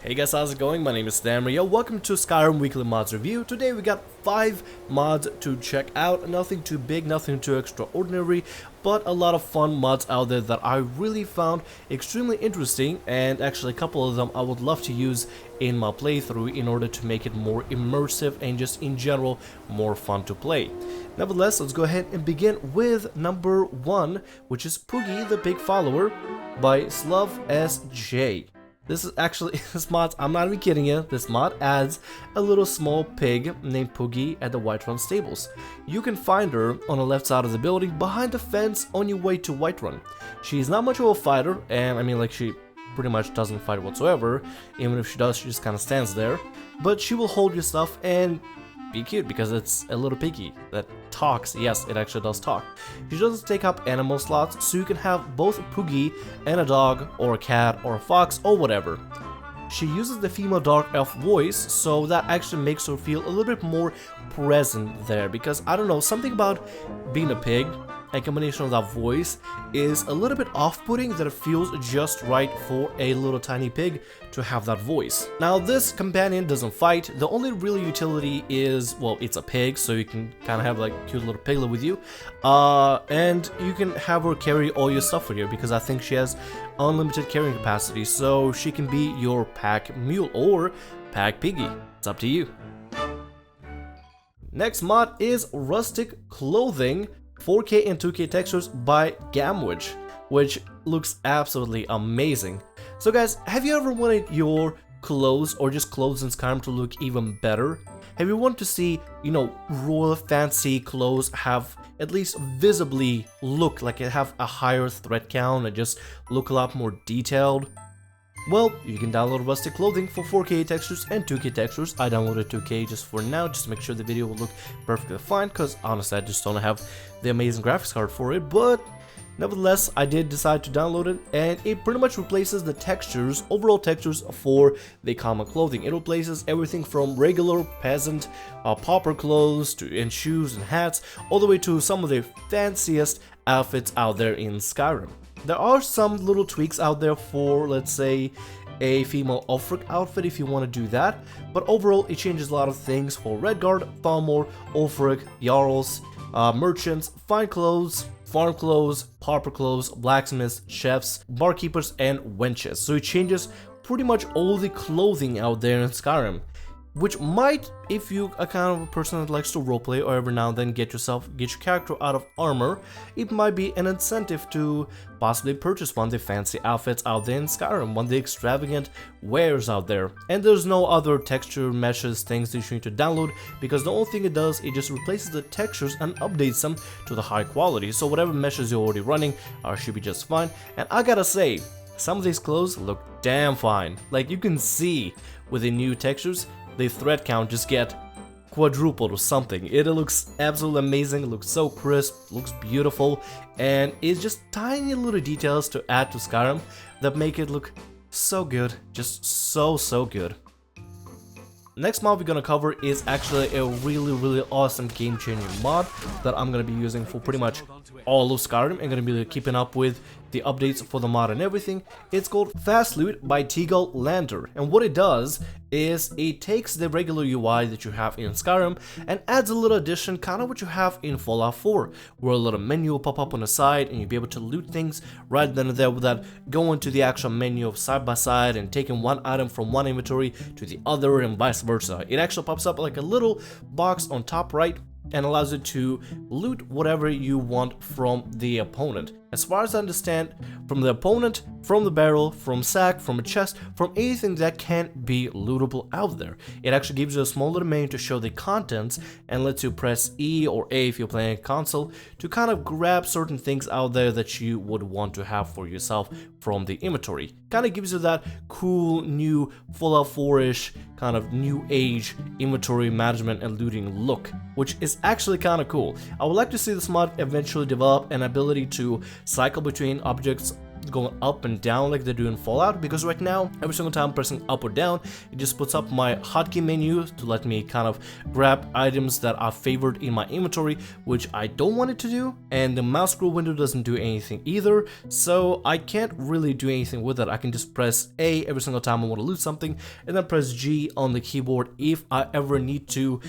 Hey guys, how's it going? My name is Damria. Welcome to Skyrim Weekly Mods Review. Today we got 5 mods to check out. Nothing too big, nothing too extraordinary, but a lot of fun mods out there that I really found extremely interesting, and actually a couple of them I would love to use in my playthrough in order to make it more immersive and just in general more fun to play. Nevertheless, let's go ahead and begin with number 1, which is Poogie the Pig Follower by sluvsj. This is actually, this mod, I'm not even kidding you, this mod adds a little small pig named Poogie at the Whiterun stables. You can find her on the left side of the building behind the fence on your way to Whiterun. She's not much of a fighter, and I mean, like, she pretty much doesn't fight whatsoever. Even if she does, she just kind of stands there. But she will hold your stuff and be cute because it's a little piggy that talks. Yes, it actually does talk. She doesn't take up animal slots, so you can have both a Poogie and a dog or a cat or a fox or whatever. She uses the female dark elf voice, so that actually makes her feel a little bit more present there, because I don't know, something about being a pig, a combination of that voice is a little bit off-putting, that it feels just right for a little tiny pig to have that voice. Now this companion doesn't fight, the only real utility is, well, it's a pig, so you can kind of have like a cute little piglet with you, and you can have her carry all your stuff with you, because I think she has unlimited carrying capacity, so she can be your pack mule or pack piggy. It's up to you. Next mod is Rustic Clothing, 4K and 2K textures by Gamwich, which looks absolutely amazing. So guys, have you ever wanted your clothes or just clothes in Skyrim to look even better? Have you wanted to see, you know, royal fancy clothes have at least visibly look like it have a higher thread count and just look a lot more detailed? Well, you can download Rustic Clothing for 4K textures and 2K textures. I downloaded 2K just for now, just to make sure the video will look perfectly fine, because honestly I just don't have the amazing graphics card for it, but nevertheless I did decide to download it, and it pretty much replaces the textures, overall textures for the common clothing. It replaces everything from regular peasant, pauper clothes and shoes and hats, all the way to some of the fanciest outfits out there in Skyrim. There are some little tweaks out there for, let's say, a female Ulfric outfit if you want to do that, but overall it changes a lot of things for Redguard, Thalmor, Ulfric, Jarls, merchants, fine clothes, farm clothes, pauper clothes, blacksmiths, chefs, barkeepers, and wenches. So it changes pretty much all the clothing out there in Skyrim, which might, if you are kind of a person that likes to roleplay or every now and then get your character out of armor, it might be an incentive to possibly purchase one of the fancy outfits out there in Skyrim, one of the extravagant wares out there. And there's no other texture meshes things that you need to download, because the only thing it does, it just replaces the textures and updates them to the high quality. So whatever meshes you're already running should be just fine. And I gotta say, some of these clothes look damn fine. Like, you can see with the new textures, the thread count just get quadrupled or something. It looks absolutely amazing, it looks so crisp, looks beautiful, and it's just tiny little details to add to Skyrim that make it look so good, just so good. Next mod we're gonna cover is actually a really awesome game-changing mod that I'm gonna be using for pretty much all of Skyrim. I'm gonna be keeping up with the updates for the mod and everything. It's called FastLoot by Teague, and what it does is it takes the regular UI that you have in Skyrim and adds a little addition, kind of what you have in Fallout 4, where a little menu will pop up on the side and you'll be able to loot things right then and there without going to the actual menu of side by side and taking one item from one inventory to the other and vice versa. It actually pops up like a little box on top right and allows you to loot whatever you want from the opponent. As far as I understand, from the opponent, from the barrel, from sack, from a chest, from anything that can be lootable out there. It actually gives you a small little menu to show the contents and lets you press E or A if you're playing a console to kind of grab certain things out there that you would want to have for yourself from the inventory. Kind of gives you that cool new Fallout 4-ish kind of new age inventory management and looting look, which is actually kind of cool. I would like to see this mod eventually develop an ability to cycle between objects going up and down like they do in Fallout, because right now, every single time I'm pressing up or down, it just puts up my hotkey menu to let me kind of grab items that are favored in my inventory, which I don't want it to do, and the mouse scroll window doesn't do anything either, so I can't really do anything with it. I can just press A every single time I want to loot something, and then press G on the keyboard if I ever need to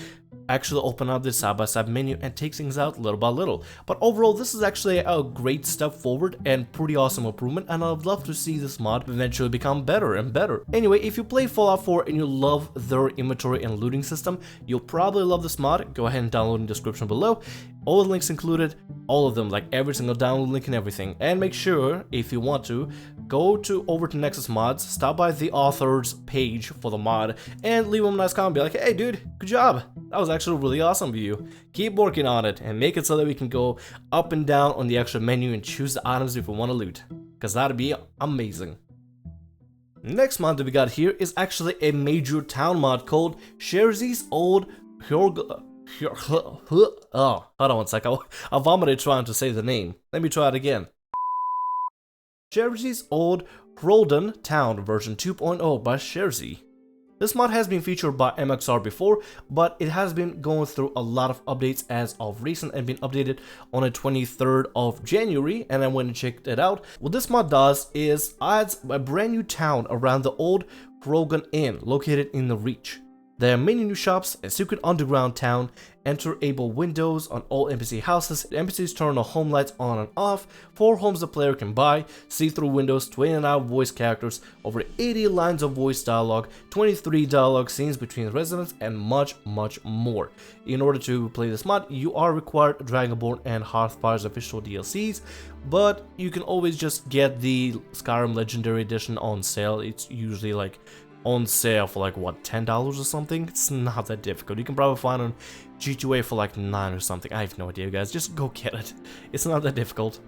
actually open up this side-by-side menu and take things out little by little. But overall, this is actually a great step forward and pretty awesome improvement, and I'd love to see this mod eventually become better and better. Anyway, if you play Fallout 4 and you love their inventory and looting system, you'll probably love this mod. Go ahead and download in the description below. All the links included, all of them, like every single download link and everything. And make sure, if you want to, go over to Nexus Mods, stop by the author's page for the mod, and leave them a nice comment. Be like, hey dude, good job. That was actually really awesome of you. Keep working on it and make it so that we can go up and down on the actual menu and choose the items if we want to loot, because that'd be amazing. Next mod that we got here is actually a major town mod called Shezrie's Old Hroldan. Oh, hold on one sec. I vomited trying to say the name. Let me try it again. Shezrie's Old Hroldan Town version 2.0 by Shezrie. This mod has been featured by MXR before, but it has been going through a lot of updates as of recent and been updated on the 23rd of January, and I went and checked it out. What this mod does is adds a brand new town around the old Croghan Inn located in the Reach. There are many new shops, a secret underground town, enter-able windows on all NPC houses, NPCs turn the home lights on and off, 4 homes the player can buy, see-through windows, 29 voice characters, over 80 lines of voice dialogue, 23 dialogue scenes between residents, and much more. In order to play this mod, you are required Dragonborn and Hearthfire's official DLCs, but you can always just get the Skyrim Legendary Edition on sale. It's usually like on sale for like what, $10 or something. It's not that difficult. You can probably find on G2A for like 9 or something. I have no idea, guys. Just go get it. It's not that difficult.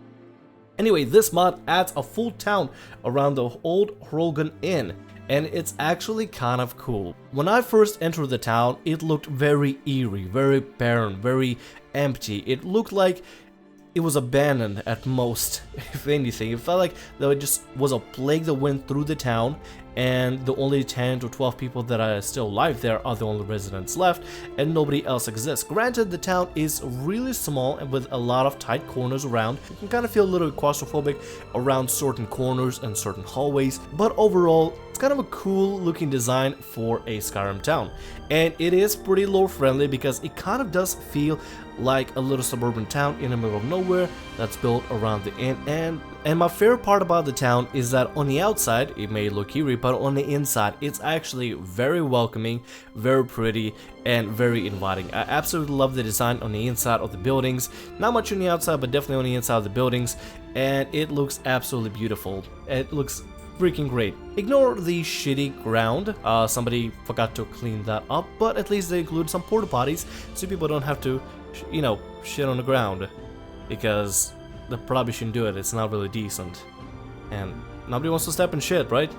Anyway, this mod adds a full town around the old Hroldan Inn, and it's actually kind of cool. When I first entered the town, it looked very eerie, very barren, very empty. It looked like it was abandoned at most, if anything. It felt like there just was a plague that went through the town, and the only 10 to 12 people that are still alive there are the only residents left, and nobody else exists. Granted, the town is really small and with a lot of tight corners around. You can kind of feel a little bit claustrophobic around certain corners and certain hallways, but overall, it's kind of a cool looking design for a Skyrim town. And it is pretty lore friendly because it kind of does feel like a little suburban town in the middle of nowhere that's built around the inn. And my favorite part about the town is that on the outside, it may look eerie, but on the inside, it's actually very welcoming, very pretty, and very inviting. I absolutely love the design on the inside of the buildings. Not much on the outside, but definitely on the inside of the buildings. And it looks absolutely beautiful. It looks freaking great. Ignore the shitty ground. Somebody forgot to clean that up, but at least they include some porta potties so people don't have to, you know, shit on the ground, because they probably shouldn't do it. It's not really decent, and nobody wants to step in shit, right?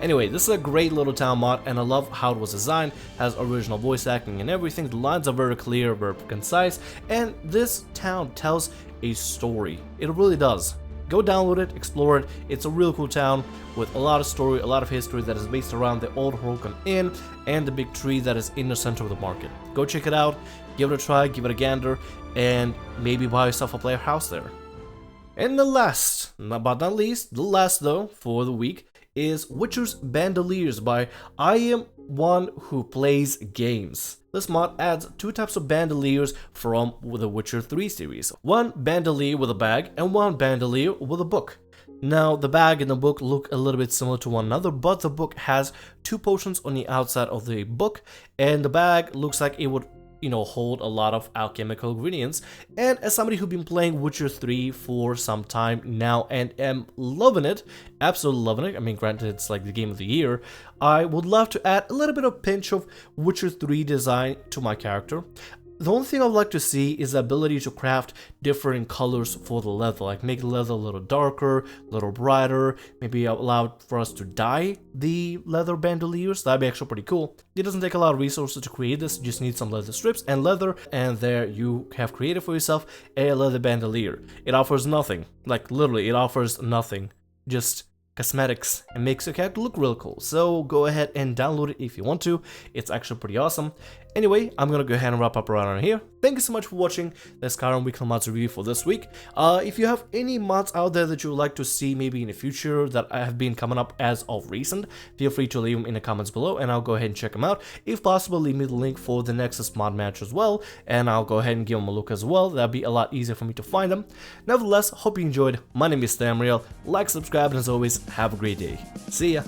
Anyway, this is a great little town mod, and I love how it was designed. Has original voice acting and everything. The lines are very clear, very concise, and this town tells a story. It really does. Go download it, explore it. It's a real cool town with a lot of story, a lot of history that is based around the old Croghan Inn and the big tree that is in the center of the market. Go check it out, give it a try, give it a gander, and maybe buy yourself a player house there. And the last, but not least, the last though for the week is Witcher's Bandoliers by iamonewhoplaysgames. This mod adds 2 types of bandoliers from the Witcher 3 series. One bandolier with a bag and one bandolier with a book. Now, the bag and the book look a little bit similar to one another, but the book has 2 potions on the outside of the book, and the bag looks like it would, you know, hold a lot of alchemical ingredients. And as somebody who's been playing Witcher 3 for some time now and am loving it, absolutely loving it, I mean, granted it's like the game of the year, I would love to add a little bit of pinch of Witcher 3 design to my character. The only thing I would like to see is the ability to craft different colors for the leather, like make the leather a little darker, a little brighter, maybe allow for us to dye the leather bandoliers. That'd be actually pretty cool. It doesn't take a lot of resources to create this, you just need some leather strips and leather, and there you have created for yourself a leather bandolier. It offers nothing, like literally it offers nothing, just cosmetics, and makes your character look real cool. So go ahead and download it if you want to, it's actually pretty awesome. Anyway, I'm gonna go ahead and wrap up around here. Thank you so much for watching the Skyrim weekly mods review for this week. If you have any mods out there that you would like to see maybe in the future that have been coming up as of recent, feel free to leave them in the comments below and I'll go ahead and check them out. If possible, leave me the link for the Nexus mod match as well, and I'll go ahead and give them a look as well. That'd be a lot easier for me to find them. Nevertheless, hope you enjoyed. My name is Hroldan. Like, subscribe, and as always, have a great day. See ya!